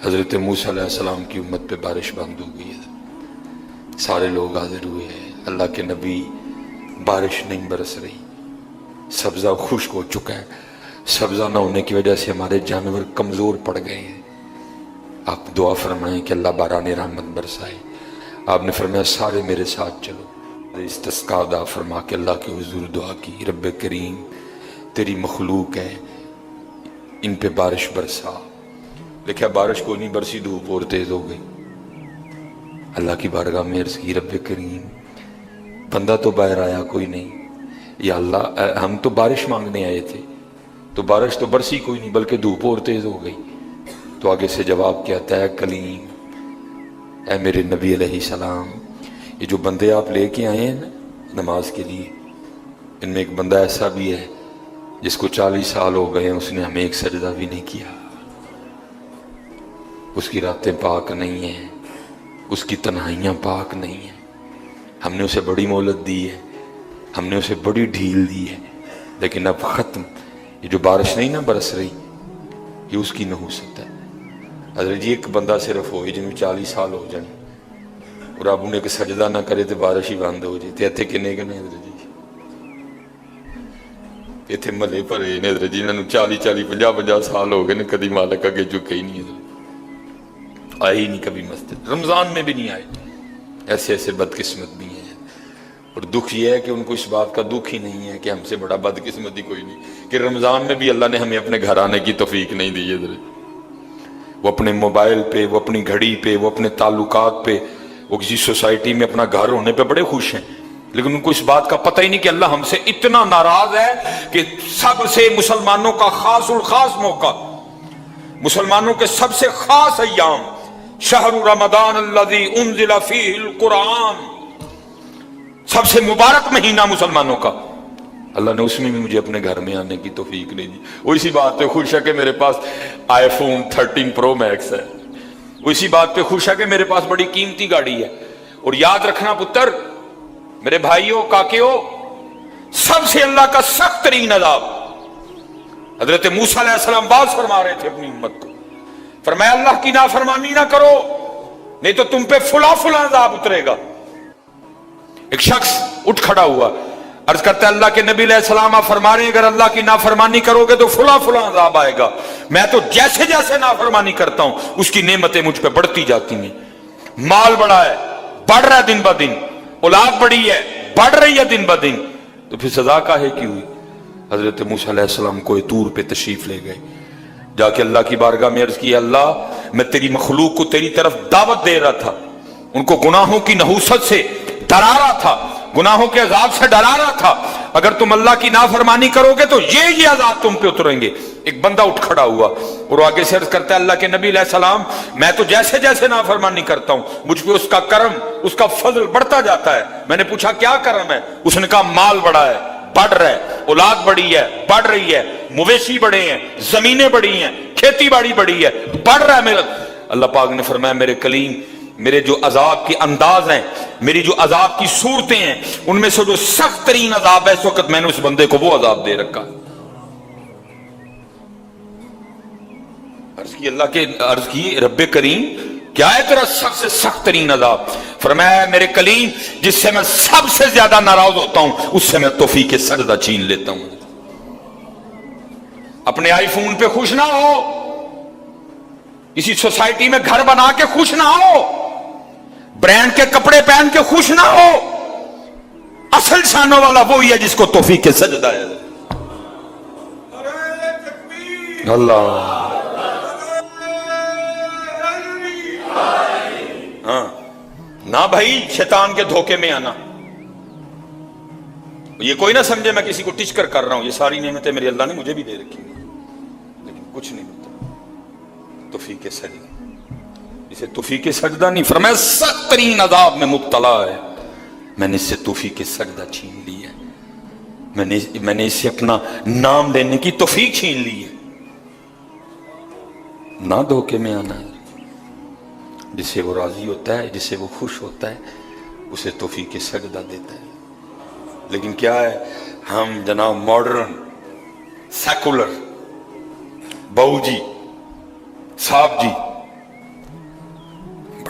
حضرت موسیٰ علیہ السلام کی امت پہ بارش بند ہو گئی ہے، سارے لوگ حاضر ہوئے ہیں، اللہ کے نبی، بارش نہیں برس رہی، سبزہ خشک ہو چکا ہے، سبزہ نہ ہونے کی وجہ سے ہمارے جانور کمزور پڑ گئے ہیں، آپ دعا فرمائیں کہ اللہ باران رحمت برسائے۔ آپ نے فرمایا سارے میرے ساتھ چلو، استسقاء ادا فرما کے اللہ کے حضور دعا کی، رب کریم تیری مخلوق ہے، ان پہ بارش برسا۔ لیکن بارش کو نہیں برسی، دھوپ اور تیز ہو گئی۔ اللہ کی بارگاہ میں عرض کی، رب کریم بندہ تو باہر آیا کوئی نہیں، یا اللہ ہم تو بارش مانگنے آئے تھے، تو بارش تو برسی کوئی نہیں بلکہ دھوپ اور تیز ہو گئی۔ تو آگے سے جواب کیا تھا، اے کلیم، اے میرے نبی علیہ السلام، یہ جو بندے آپ لے کے آئے ہیں نا نماز کے لیے، ان میں ایک بندہ ایسا بھی ہے جس کو 40 سال ہو گئے ہیں، اس نے ہمیں ایک سجدہ بھی نہیں کیا، اس کی راتیں پاک نہیں ہیں، اس کی تنہائیاں پاک نہیں ہیں، ہم نے اسے بڑی مہلت دی ہے، ہم نے اسے بڑی ڈھیل دی ہے، لیکن اب ختم۔ یہ جو بارش نہیں نہ برس رہی، یہ اس کی نحوست ہے۔ حضرت جی ایک بندہ صرف ہوئے جن میں 40 سال ہو جائیں اور آپ انہیں کہ سجدہ نہ کرے تو بارش ہی بند ہو جائے، تے کنے کنے حضرت جی اتنے ملے پرے نے حضرت جی، انہوں نے 40 سال ہو گئے نے، کدی مالک اگے جھکے ہی نہیں، حضرت آئے ہی نہیں کبھی مسجد، رمضان میں بھی نہیں آئے۔ ایسے ایسے بدقسمت بھی ہیں، اور دکھ یہ ہے کہ ان کو اس بات کا دکھ ہی نہیں ہے کہ ہم سے بڑا بدقسمت ہی کوئی نہیں کہ رمضان میں بھی اللہ نے ہمیں اپنے گھر آنے کی توفیق نہیں دی ہے۔ وہ اپنے موبائل پہ، وہ اپنی گھڑی پہ، وہ اپنے تعلقات پہ، وہ کسی سوسائٹی میں اپنا گھر ہونے پہ بڑے خوش ہیں، لیکن ان کو اس بات کا پتہ ہی نہیں کہ اللہ ہم سے اتنا ناراض ہے کہ سب سے مسلمانوں کا خاص الخاص موقع، مسلمانوں کے سب سے خاص ایام، شہر رمضان الذی انزل فیہ القرآن، سب سے مبارک مہینہ مسلمانوں کا، اللہ نے اس میں بھی مجھے اپنے گھر میں آنے کی توفیق نہیں دی۔ وہ اسی بات پہ خوش ہے کہ میرے پاس آئی فون 13 پرو میکس ہے، وہ اسی بات پہ خوش ہے کہ میرے پاس بڑی قیمتی گاڑی ہے۔ اور یاد رکھنا پتر، میرے بھائیوں، کاکیوں، سب سے اللہ کا سخت ترین عذاب، حضرت موسیٰ علیہ السلام باز فرما رہے تھے اپنی امت کو، فرمایا اللہ کی نافرمانی نہ کرو نہیں تو تم پہ فلاں فلاں عذاب اترے گا۔ ایک شخص اٹھ کھڑا ہوا، عرض کرتا ہے اللہ کے نبی علیہ السلام آپ فرما رہے ہیں اگر اللہ کی نافرمانی کرو گے تو فلاں فلاں عذاب آئے گا، میں تو جیسے جیسے نافرمانی کرتا ہوں اس کی نعمتیں مجھ پہ بڑھتی جاتی ہیں، مال بڑا ہے، بڑھ رہا ہے دن بہ دن، اولاد بڑی ہے، بڑھ رہی ہے دن بہ دن، تو پھر سزا کاہے کی ہوئی؟ حضرت موسیٰ علیہ السلام کوہ طور پہ تشریف لے گئے، جا کے اللہ کی بارگاہ میں عرض کی، اللہ میں تیری مخلوق کو تیری طرف دعوت دے رہا تھا، ان کو گناہوں کی نحوست سے ڈرا رہا تھا، گناہوں کے عذاب سے ڈرا رہا تھا، اگر تم اللہ کی نافرمانی کرو گے تو یہ عذاب تم پہ اتریں گے۔ ایک بندہ اٹھ کھڑا ہوا اور آگے سے عرض کرتا ہے اللہ کے نبی علیہ السلام میں تو جیسے جیسے نافرمانی کرتا ہوں مجھ پہ اس کا کرم، اس کا فضل بڑھتا جاتا ہے۔ میں نے پوچھا کیا کرم ہے؟ اس نے کہا مال بڑا ہے، بڑھ رہا ہے، اولاد بڑی ہے، بڑھ رہی ہے، مویشی بڑے ہیں، زمینیں بڑی ہیں، کھیتی باڑی بڑی ہے، بڑھ رہا ہے میرا۔ اللہ پاک نے فرمایا میرے کلیم، میرے جو عذاب کے انداز ہیں، میری جو عذاب کی صورتیں ہیں، ان میں سے جو سخت ترین عذاب ہے اس وقت میں نے اس بندے کو وہ عذاب دے رکھا۔ عرض کی اللہ کے، عرض کی رب کریم کیا ہے تیرا سب سے سخت ترین عذاب؟ فرمایا میرے کلیم جس سے میں سب سے زیادہ ناراض ہوتا ہوں اس سے میں توفیق سجدہ چھین لیتا ہوں۔ اپنے آئی فون پہ خوش نہ ہو، کسی سوسائٹی میں گھر بنا کے خوش نہ ہو، برانڈ کے کپڑے پہن کے خوش نہ ہو، اصل شانوں والا وہی ہے جس کو توفیق سجدہ ہے۔ اللہ ہاں نہ بھائی شیطان کے دھوکے میں آنا، یہ کوئی نہ سمجھے میں کسی کو ٹچ کر رہا ہوں، یہ ساری نعمتیں میری اللہ نے مجھے بھی دے رکھی ہیں، لیکن کچھ نہیں ہوتا توفیق سجدہ، اسے توفیق سجدہ نہیں، فرمایا سخت ترین عذاب میں مبتلا ہے، میں نے اس سے توفیق سجدہ چھین لی ہے، میں نے اس سے اپنا نام لینے کی توفیق چھین لی ہے۔ نہ دھوکے میں آنا ہے، جس سے وہ راضی ہوتا ہے، جس سے وہ خوش ہوتا ہے اسے توفیق سجدہ دیتا ہے۔ لیکن کیا ہے، ہم جناب ماڈرن، سیکولر، بہو جی، صاحب جی،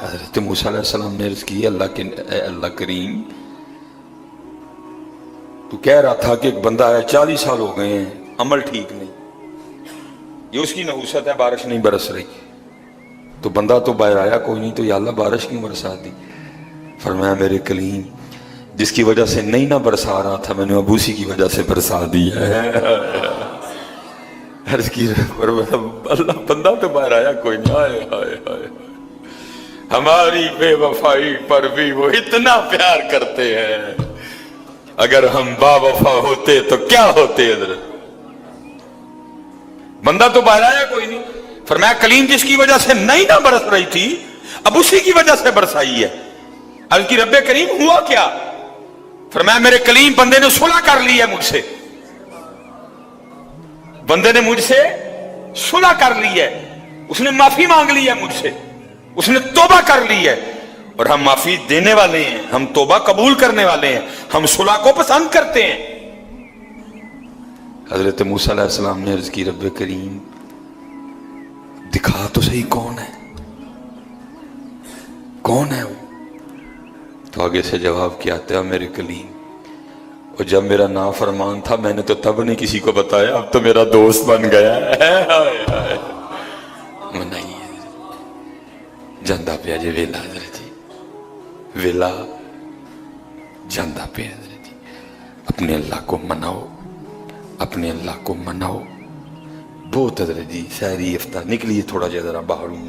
حضرت موسیٰ علیہ السلام نے عرض کی اللہ کے اے اللہ کریم، تو کہہ رہا تھا کہ ایک بندہ ہے 40 سال ہو گئے ہیں عمل ٹھیک نہیں، یہ اس کی نحوست ہے، بارش نہیں برس رہی، تو بندہ تو باہر آیا کوئی نہیں، تو یا اللہ بارش کیوں برسا دی؟ فرمایا میرے کلیم جس کی وجہ سے نہیں نہ برسا رہا تھا میں نے ابوسی کی وجہ سے برسا دی ہے۔ عرض کی اللہ بندہ تو باہر آیا کوئی نہیں، آئے آئے آئے ہماری بے وفائی پر بھی وہ اتنا پیار کرتے ہیں، اگر ہم با وفا ہوتے تو کیا ہوتے حضرت؟ بندہ تو باہر آیا کوئی نہیں، فرمایا کلیم جس کی وجہ سے نہیں نہ برس رہی تھی اب اسی کی وجہ سے برسائی ہے۔ عرض کی رب کریم ہوا کیا؟ فرمایا میرے کلیم بندے نے صلح کر لی ہے مجھ سے، بندے نے مجھ سے صلح کر لی ہے، اس نے معافی مانگ لی ہے مجھ سے، اس نے توبہ کر لی ہے، اور ہم معافی دینے والے ہیں، ہم توبہ قبول کرنے والے ہیں، ہم صلح کو پسند کرتے ہیں۔ حضرت موسیٰ علیہ السلام نے عرض کی رب کریم دکھا تو صحیح کون ہے، کون ہے وہ؟ تو آگے سے جواب کیا آتا ہے میرے کلیم اور جب میرا نافرمان تھا میں نے تو تب نہیں کسی کو بتایا، اب تو میرا دوست بن گیا ہے۔ نہیں جاندہ پہ جی ویلا حضرت جی، ویلا جاندہ پہ حضرت جی، اپنے اللہ کو مناؤ، اپنے اللہ کو مناؤ۔ بہت حضرت جی سحری افطار نکلیے تھوڑا جا ذرا باہر ہوں